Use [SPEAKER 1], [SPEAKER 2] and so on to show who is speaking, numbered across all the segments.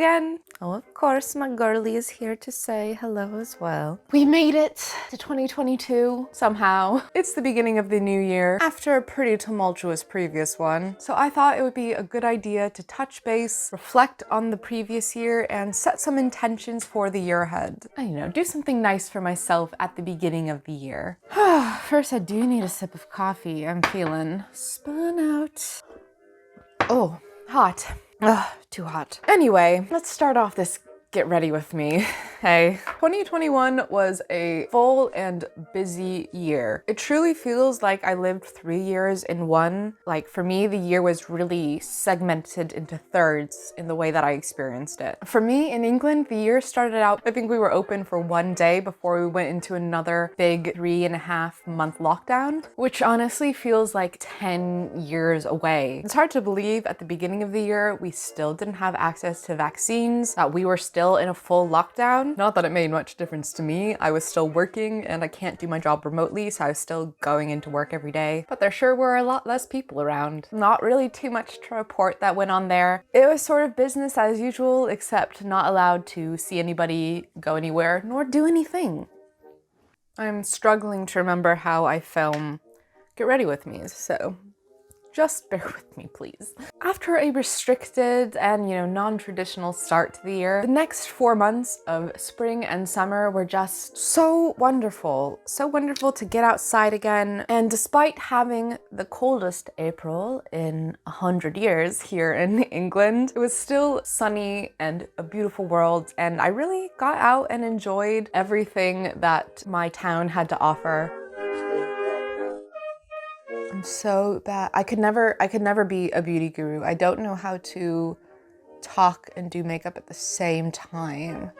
[SPEAKER 1] again. Oh, of course, my girlie is here to say hello as well. We made it to 2022 somehow. It's the beginning of the new year after a pretty tumultuous previous one. So I thought it would be a good idea to touch base, reflect on the previous year, and set some intentions for the year ahead. And, you know, do something nice for myself at the beginning of the year. First, I do need a sip of coffee. I'm feeling spun out. Oh, hot. Ugh, too hot. Anyway, let's start off this get ready with me. Hey, 2021 was a full and busy year. It truly feels like I lived 3 years in one. Like for me, the year was really segmented into thirds in the way that I experienced it. For me in England, the year started out, I think we were open for 1 day before we went into another big 3.5 month lockdown, which honestly feels like 10 years away. It's hard to believe at the beginning of the year, we still didn't have access to vaccines, that we were still in a full lockdown. Not that it made much difference to me. I was still working and I can't do my job remotely, so I was still going into work every day. But there sure were a lot less people around. Not really too much to report that went on there. It was sort of business as usual, except not allowed to see anybody, go anywhere, nor do anything. I'm struggling to remember how I film Get Ready With Me, so just bear with me, please. After a restricted and, non-traditional start to the year, the next 4 months of spring and summer were just so wonderful. So wonderful to get outside again. And despite having the coldest April in 100 years here in England, it was still sunny and a beautiful world. And I really got out and enjoyed everything that my town had to offer. I'm so bad. I could never be a beauty guru. I don't know how to talk and do makeup at the same time.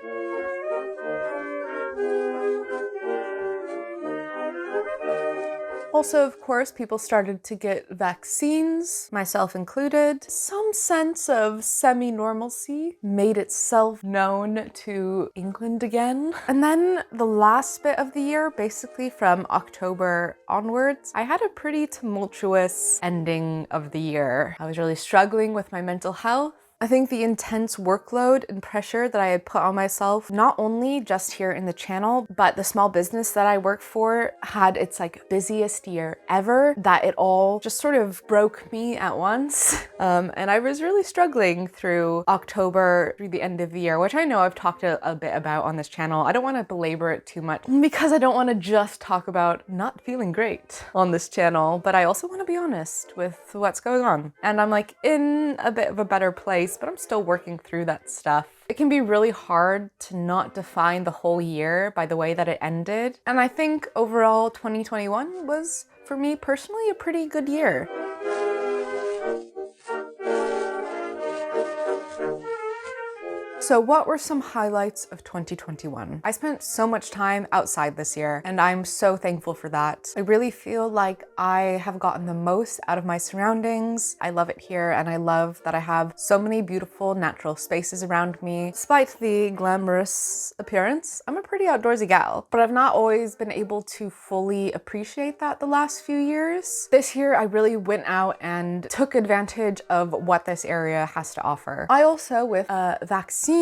[SPEAKER 1] Also, of course, people started to get vaccines, myself included. Some sense of semi-normalcy made itself known to England again. And then the last bit of the year, basically from October onwards, I had a pretty tumultuous ending of the year. I was really struggling with my mental health. I think the intense workload and pressure that I had put on myself, not only just here in the channel, but the small business that I work for had its busiest year ever, that it all just sort of broke me at once. And I was really struggling through October, through the end of the year, which I know I've talked a bit about on this channel. I don't want to belabor it too much because I don't want to just talk about not feeling great on this channel, but I also want to be honest with what's going on. And I'm in a bit of a better place, but I'm still working through that stuff. It can be really hard to not define the whole year by the way that it ended. And I think overall 2021 was, for me personally, a pretty good year. So what were some highlights of 2021? I spent so much time outside this year, and I'm so thankful for that. I really feel like I have gotten the most out of my surroundings. I love it here, and I love that I have so many beautiful natural spaces around me. Despite the glamorous appearance, I'm a pretty outdoorsy gal, but I've not always been able to fully appreciate that the last few years. This year, I really went out and took advantage of what this area has to offer. I also, with vaccines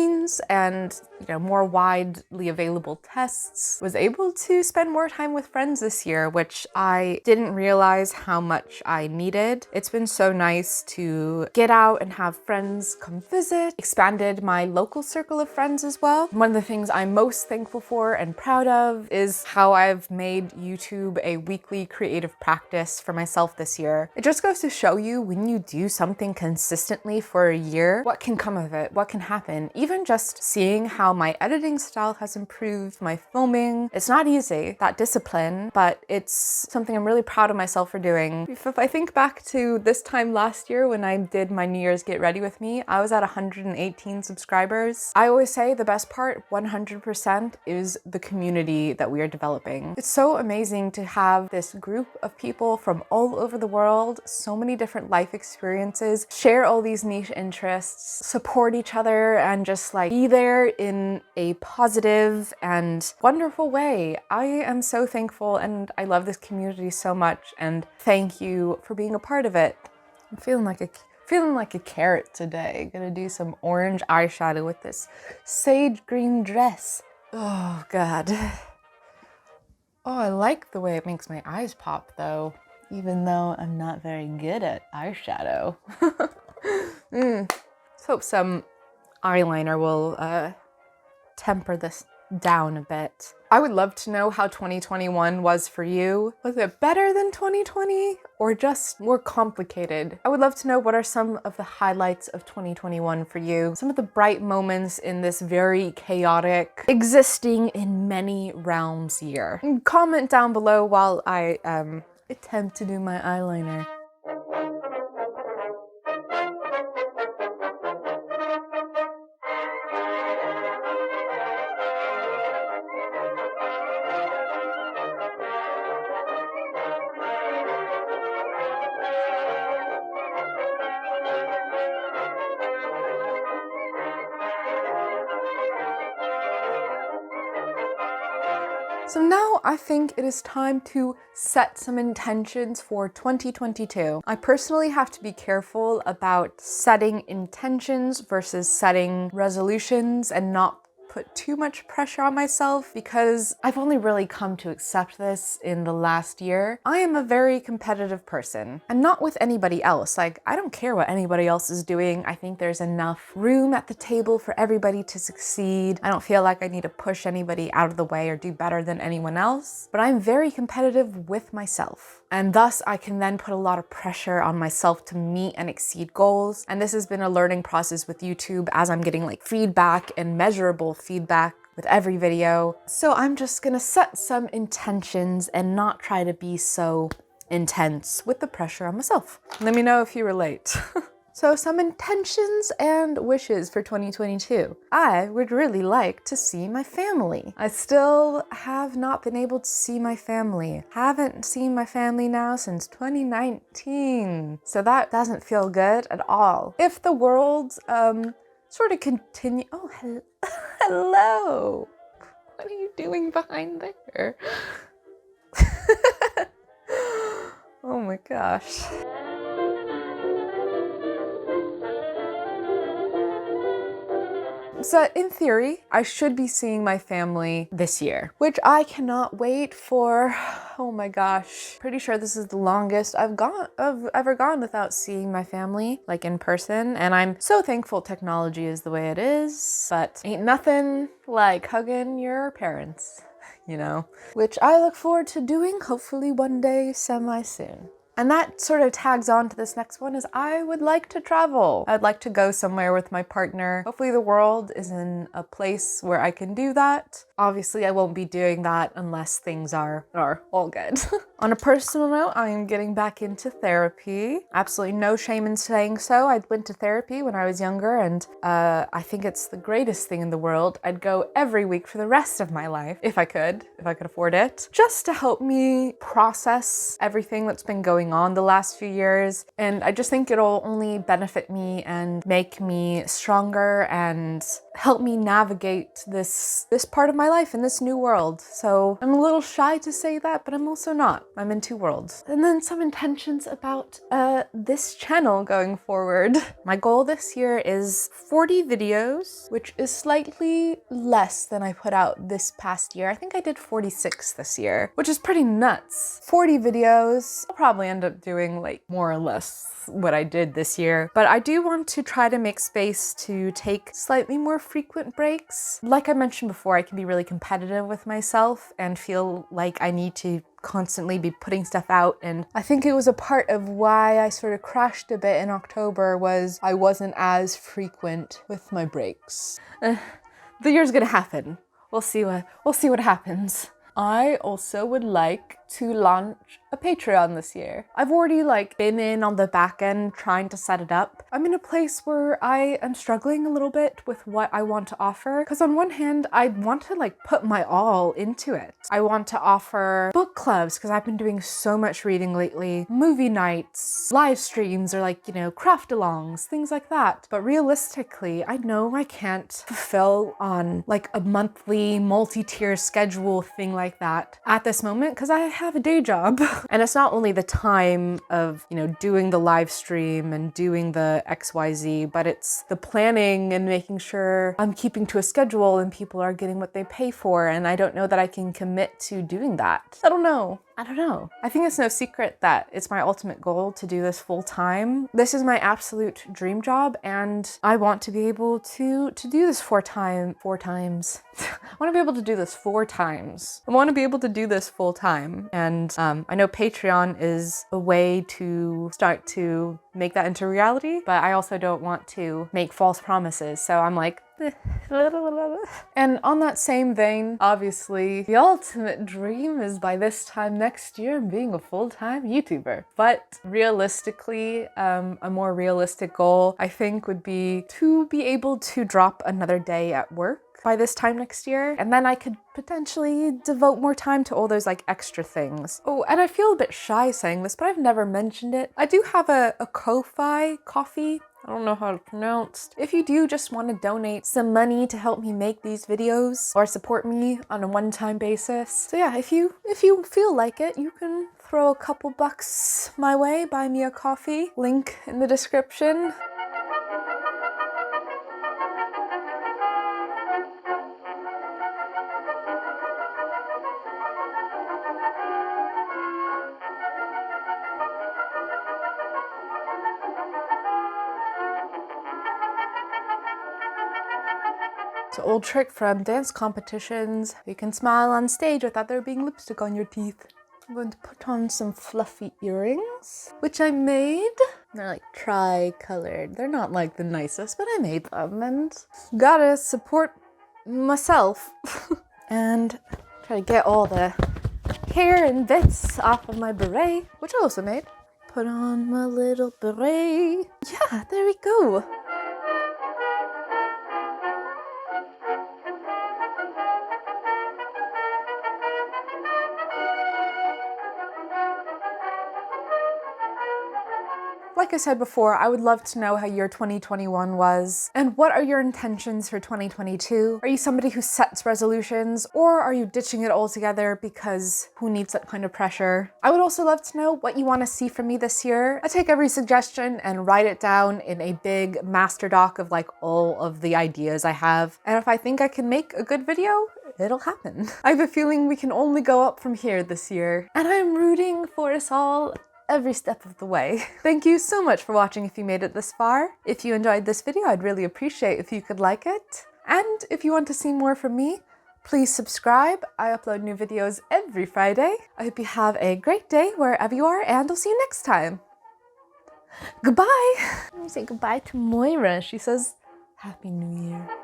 [SPEAKER 1] and more widely available tests, was able to spend more time with friends this year, which I didn't realize how much I needed. It's been so nice to get out and have friends come visit, expanded my local circle of friends as well. One of the things I'm most thankful for and proud of is how I've made YouTube a weekly creative practice for myself this year. It just goes to show you, when you do something consistently for a year, what can come of it, what can happen. Even just seeing how my editing style has improved, my filming, it's not easy, that discipline, but it's something I'm really proud of myself for doing. If I think back to this time last year when I did my New Year's Get Ready With Me, I was at 118 subscribers. I always say the best part, 100%, is the community that we are developing. It's so amazing to have this group of people from all over the world, so many different life experiences, share all these niche interests, support each other, and just be there in a positive and wonderful way. I am so thankful, and I love this community so much, and thank you for being a part of it. I'm feeling like a Feeling like a carrot today. Gonna do some orange eyeshadow with this sage green dress. Oh God. Oh, I like the way it makes my eyes pop though, even though I'm not very good at eyeshadow. Let's hope some eyeliner will temper this down a bit. I would love to know how 2021 was for you. Was it better than 2020 or just more complicated? I would love to know what are some of the highlights of 2021 for you. Some of the bright moments in this very chaotic, existing in many realms year. And comment down below while I attempt to do my eyeliner. So now I think it is time to set some intentions for 2022. I personally have to be careful about setting intentions versus setting resolutions and not put too much pressure on myself because I've only really come to accept this in the last year. I am a very competitive person and not with anybody else. Like, I don't care what anybody else is doing. I think there's enough room at the table for everybody to succeed. I don't feel like I need to push anybody out of the way or do better than anyone else, but I'm very competitive with myself. And thus I can then put a lot of pressure on myself to meet and exceed goals. And this has been a learning process with YouTube as I'm getting like feedback and measurable feedback with every video. So I'm just gonna set some intentions and not try to be so intense with the pressure on myself. Let me know if you relate. So some intentions and wishes for 2022. I would really like to see my family. I still have not been able to see my family. Haven't seen my family now since 2019. So that doesn't feel good at all. If the world sort of continue, oh, hello. What are you doing behind there? Oh my gosh. So in theory, I should be seeing my family this year, which I cannot wait for. Oh my gosh. Pretty sure this is the longest I've ever gone without seeing my family, like in person. And I'm so thankful technology is the way it is, but ain't nothing like hugging your parents, you know, which I look forward to doing hopefully one day semi-soon. And that sort of tags on to this next one is I would like to travel. I'd like to go somewhere with my partner. Hopefully the world is in a place where I can do that. Obviously, I won't be doing that unless things are all good. On a personal note, I am getting back into therapy. Absolutely no shame in saying so. I went to therapy when I was younger and I think it's the greatest thing in the world. I'd go every week for the rest of my life, if I could afford it, just to help me process everything that's been going on the last few years. And I just think it'll only benefit me and make me stronger and help me navigate this part of my life in this new world. So I'm a little shy to say that, but I'm also not. I'm in two worlds. And then some intentions about this channel going forward. My goal this year is 40 videos, which is slightly less than I put out this past year. I think I did 46 this year, which is pretty nuts. 40 videos. I'll probably end up doing like more or less what I did this year, but I do want to try to make space to take slightly more frequent breaks. Like I mentioned before, I can be really competitive with myself and feel like I need to constantly be putting stuff out, and I think it was a part of why I sort of crashed a bit in October was I wasn't as frequent with my breaks. The year's gonna happen. We'll see what happens. I also would like to launch a Patreon this year. I've already been in on the back end trying to set it up. I'm in a place where I am struggling a little bit with what I want to offer, because on one hand I want to put my all into it. I want to offer book clubs because I've been doing so much reading lately, movie nights, live streams, or craft alongs, things like that. But realistically, I know I can't fulfill on a monthly multi-tier schedule thing like that at this moment because I have a day job. And it's not only the time of, you know, doing the live stream and doing the XYZ, but it's the planning and making sure I'm keeping to a schedule and people are getting what they pay for. And I don't know that I can commit to doing that. I don't know. I think it's no secret that it's my ultimate goal to do this full time. This is my absolute dream job, and I want to be able to do this four times. I want to be able to do this 4 times. I want to be able to do this full time. And I know Patreon is a way to start to make that into reality, but I also don't want to make false promises. So I'm like, and on that same vein, obviously, the ultimate dream is by this time next year being a full-time YouTuber. But realistically, a more realistic goal, I think, would be to be able to drop another day at work by this time next year, and then I could potentially devote more time to all those like extra things. Oh, and I feel a bit shy saying this, but I've never mentioned it. I do have a Ko-fi coffee. I don't know how to pronounce. If you do just want to donate some money to help me make these videos or support me on a one-time basis. So yeah, if you feel like it, you can throw a couple bucks my way, buy me a coffee. Link in the description. It's an old trick from dance competitions. You can smile on stage without there being lipstick on your teeth. I'm going to put on some fluffy earrings, which I made. They're like tri-colored. They're not like the nicest, but I made them and gotta support myself. And try to get all the hair and bits off of my beret, which I also made. Put on my little beret. Yeah, there we go. Like I said before, I would love to know how your 2021 was, and what are your intentions for 2022? Are you somebody who sets resolutions, or are you ditching it altogether because who needs that kind of pressure? I would also love to know what you want to see from me this year. I take every suggestion and write it down in a big master doc of like all of the ideas I have, and if I think I can make a good video, it'll happen. I have a feeling we can only go up from here this year, and I'm rooting for us all every step of the way. Thank you so much for watching if you made it this far. If you enjoyed this video, I'd really appreciate if you could like it. And if you want to see more from me, please subscribe. I upload new videos every Friday. I hope you have a great day wherever you are, and I'll see you next time. Goodbye. Let me say goodbye to Moira. She says, Happy New Year.